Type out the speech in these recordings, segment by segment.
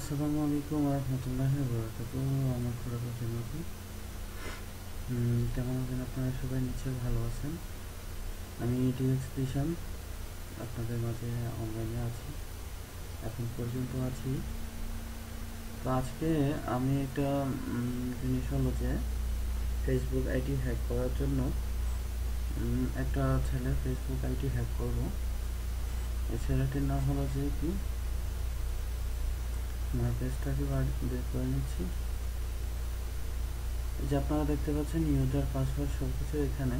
আসসালামু আলাইকুম রহমতুল্লাহি বারাকাতুহু। আমার খোরাক জানাবো কেমন আছেন আপনারা সবাই? নিশ্চয়ই ভালো আছেন। আমি ডিএক্স দিশান আপনাদের মাঝে অনলাইনে আছি, এখন পর্যন্ত আছি। তো আজকে আমি একটা জিনিস হলো যে ফেসবুক আইডি হ্যাক করার জন্য একটা ছেলের ফেসবুক আইডি হ্যাক করব। এই ছেলেটির নাম হলো যে কি, আমার পেজটাকে বের করে নিচ্ছি। যে আপনারা দেখতে পাচ্ছেন ইউজার পাসওয়ার্ড সব কিছু এখানে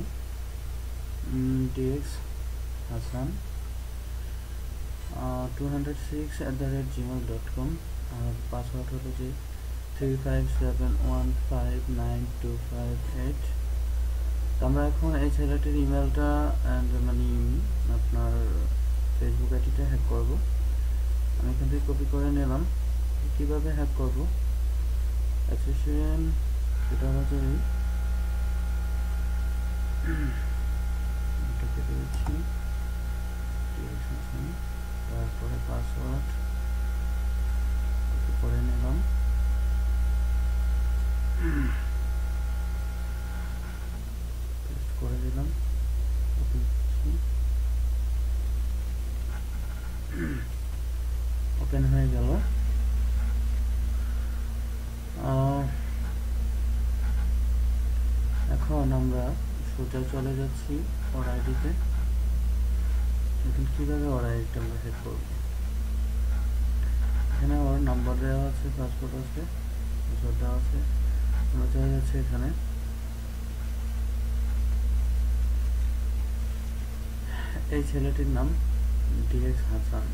ডিএক্স হাসান 206@gmail.com। আর পাসওয়ার্ড হলো যে 3571592588। তো আমরা এখন এই ছেলেটির ইমেলটা মানে আপনার ফেসবুক আইডিটা হ্যাক করব। আমি এখান থেকে কপি করে নিলাম। কীভাবে হ্যাক করব অ্যাসোসিয়েশন, সেটা হচ্ছে এটা কেটে দিচ্ছি, তারপরে পাসওয়ার্ড করে নিলাম। পেস্ট করে দিলাম, ওপেন হয়ে গেল। এখন আমরা সোজা চলে যাচ্ছি ওর আইডিতে। এখন কীভাবে ওর আইডিটা আমরা সেট করব, এখানে ওর নাম্বার দেওয়া আছে, পাসওয়ার্ড আছে, পাসওয়ার্ড দেওয়া আছে। আমরা চলে যাচ্ছি এখানে। এই ছেলেটির নাম ডিএক্স হাসান,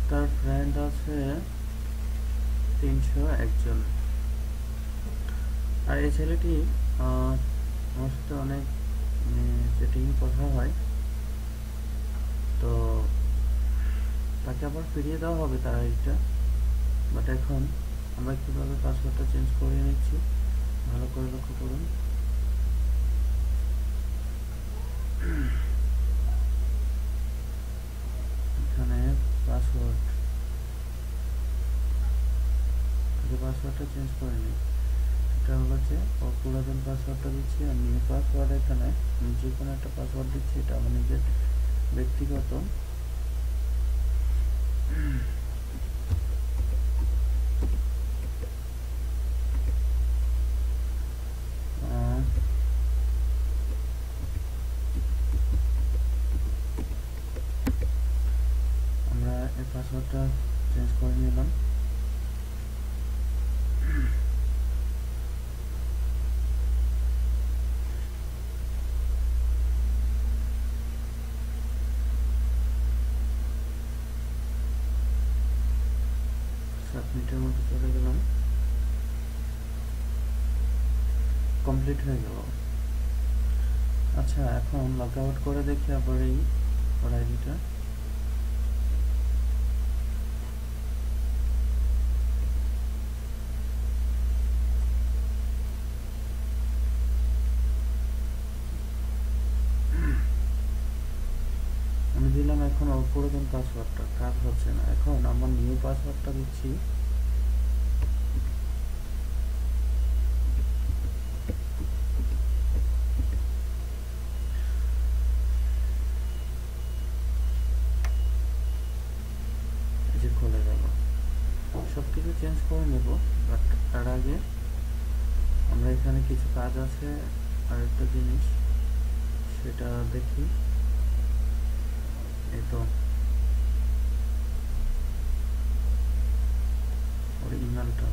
তার ফ্রেন্ড আছে 301 জন। আর এই ছেলেটি আমার সাথে অনেক চেটিং কথা হয়, তো তাকে আবার ফিরিয়ে দেওয়া হবে তার আইডিটা। বাট এখন আমরা কীভাবে পাসওয়ার্ডটা চেঞ্জ করে নিচ্ছি ভালো করে লক্ষ্য করুন। এখানে পাসওয়ার্ডটা চেঞ্জ করে নিই। এটা হলো যে পুরাতন পাসওয়ার্ডটা দিচ্ছি, আর নিউ পাসওয়ার্ড এখানে আমি যে কোনো একটা পাসওয়ার্ড দিচ্ছি। এটা আমার নিজের ব্যক্তিগত। আমরা এই পাসওয়ার্ডটা চেঞ্জ করে নিলাম। সাবমিটের মধ্যে চলে গেলাম, কমপ্লিট হয়ে গেল। আচ্ছা, এখন লগ আউট করে দেখি আবার এই ওর আইডিটা। আমি দিলাম, এখন ওর পুরাতন পাসওয়ার্ডটা কাজ হচ্ছে না। এখন আমার নিউ পাসওয়ার্ডটা দিচ্ছি। খুলে গেল। সব কিছু চেঞ্জ করে নেব, বাট তার আগে আমরা এখানে কিছু কাজ আছে। আরেকটা জিনিস সেটা দেখি। এই তো ওর ইমেলটা,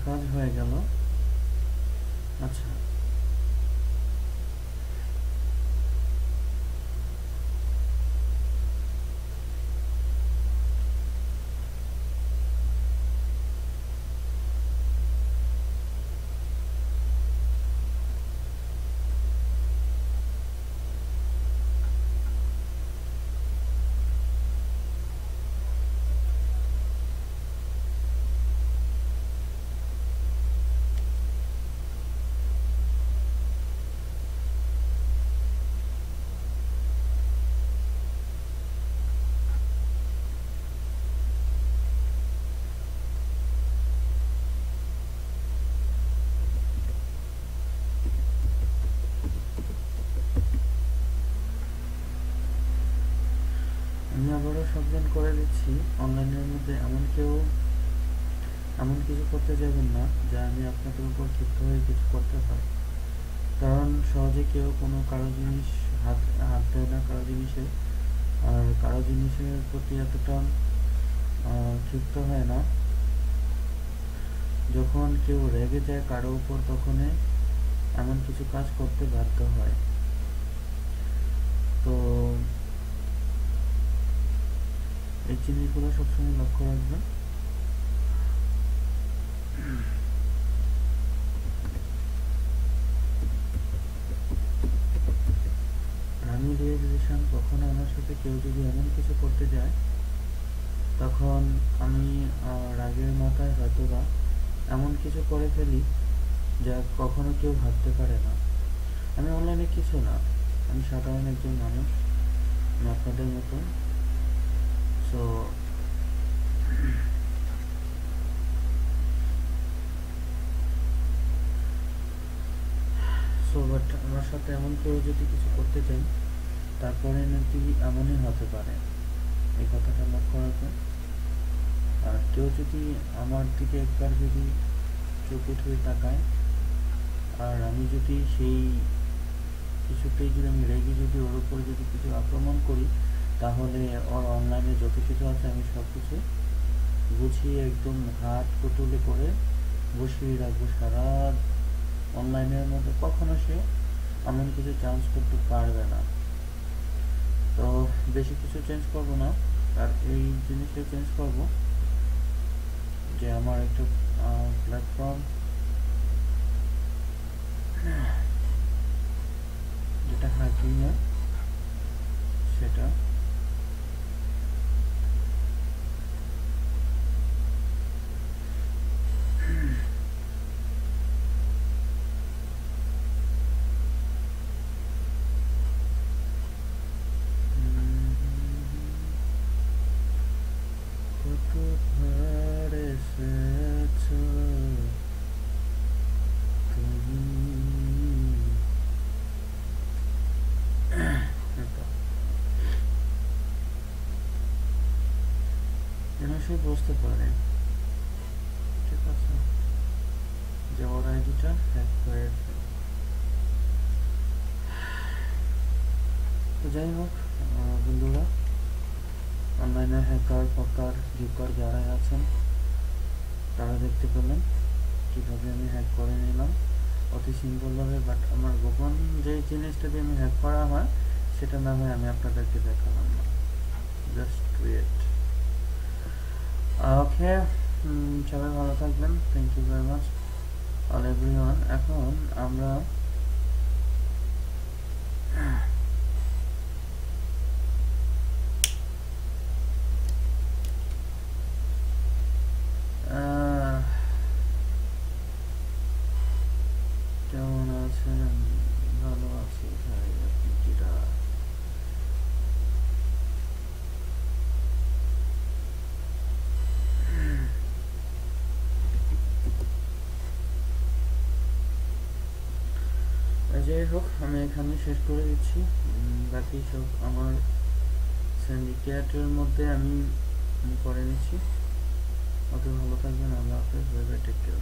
কাজ হয়ে গেল। আচ্ছা, আমি আবারও সাবধান করে দিচ্ছি, অনলাইনের মধ্যে এমন কিছু করতে যাবেন না যা আমি আপনাদের উপর ক্ষিপ্ত হয়ে কিছু করতে পারি। কারণ সহজে কেউ কোনো কারো জিনিস হাত হাত দেয় না কারো জিনিসে, আর কারো জিনিসের প্রতি এতটা ক্ষিপ্ত হয় না। যখন কেউ রেগে যায় কারো উপর, তখনই এমন কিছু কাজ করতে বাধ্য হয়। তো এই জিনিসগুলো সবসময় লক্ষ্য রাখবেন। আমি রিয়েলাইজেশন, কখনো আমার সাথে কেউ যদি এমন কিছু করতে যায়, তখন আমি রাগের মাথায় হয়তোবা এমন কিছু করে ফেলি যা কখনো কেউ ভাবতে পারে না। আমি অনলাইনে কিছু না, আমি সাধারণ একজন মানুষ, আমি আপনাদের মতো। সো বাট আমার সাথে এমন কেউ যদি কিছু করতে চাই, তারপরে নাকি এমনই হতে পারে, এই কথাটা লক্ষ্য রাখবেন। আর কেউ যদি আমার দিকে একবার যদি চোখ উঠিয়ে তাকায়, আর আমি যদি সেই কিছুতেই যদি আমি রেগে যদি ওর উপরে যদি কিছু আক্রমণ করি, তাহলে ওর অনলাইনে যত কিছু আছে আমি সব কিছু গুছিয়ে একদম হাত পুতুলে করে বসিয়ে রাখবো সারা অনলাইনের মধ্যে। কখনো সে এমন কিছু চান্স করতে পারবে না। তো বেশি কিছু চেঞ্জ করব না, আর এই জিনিসটা চেঞ্জ করব যে আমার একটা প্ল্যাটফর্ম যেটা হ্যাকিং এর, সেটা কতবার এসেছো তুমি, যেন সে বুঝতে পারে, ঠিক আছে, যে ওর আইডিটা হ্যাক হয়েছে। তো যাই হোক বন্ধুরা, অনলাইনে হ্যাকার ফকার জুকার যারা আছেন, তারা দেখতে পেলেন কীভাবে আমি হ্যাক করে নিলাম অতি সিম্পলভাবে। বাট আমার গোপন যে জিনিসটা দিয়ে আমি হ্যাক করা হয়, সেটা না হয় আমি আপনাদেরকে দেখালাম না, জাস্ট ওয়েট। ওকে, সবাই ভালো থাকবেন। Thank you very much all everyone. এখন আমরা কেমন আছেন? ভালো আছি ভাই, আপনি কিরা? যাই হোক, আমি এখানে শেষ করে দিচ্ছি। বাকি সব আমার সিন্ডিকেটের মধ্যে আমি করে নিচ্ছি। ওকে, ভালো থাকবেন। আল্লাহ হাফেজ, বাই বাই, টেক কেয়ার।